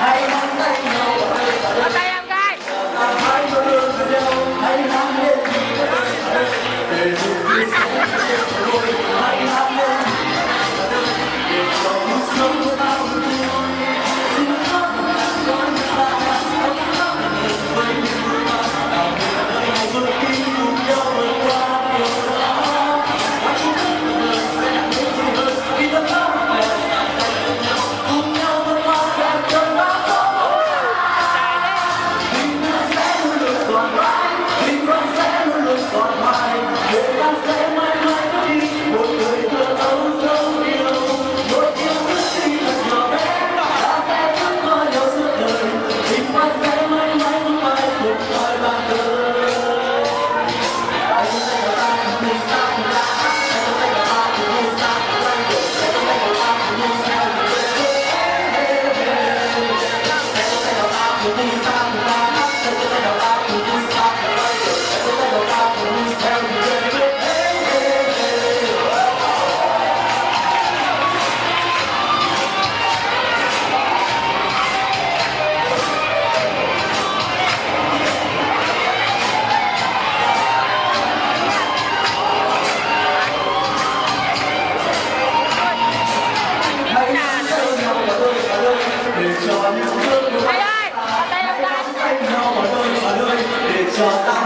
hãy nắm tay nhau Có tay em gai. hãy luôn luôn bên nhau hãy nắm lên để dù phía sau hãy nắm lên để cho cuộc sống của ta vui xin khóc con ta hãy khóc với người ta nào người đời vừa đi cùng nhau vượt qua điều đó và chúng ta sẽ làm nên vui hơn vì tất cả cùng nhau vượt qua cả cơn bão tố bình an sẽ luôn luôn còn mãi bình an sẽ luôn luôn còn mãi người ta sẽ mãi mãi có đi một người thơ ấu dấu yêu một yêu ước tuy thật nhỏ bé ta sẽ vẫn có nhau suốt đời bình an sẽ mãi mãi không phải một thời bạn đời hãy cùng tay vào ta cùng mình ta cùng ta hãy cùng tay vào ta cùng mình ta cùng quay được hãy cùng tay vào ta cùng mình theo hãy cùng tay vào ta cùng mình ta cùng ta hãy cùng tay vào ta cùng mình ta cùng quay được hãy cùng tay vào ta cùng mình theo hãy nắm tay nhau vào đôi để cho những giấc mơ Thầy ơi, có tay em gai. nắm tay nhau vào đôi để cho ta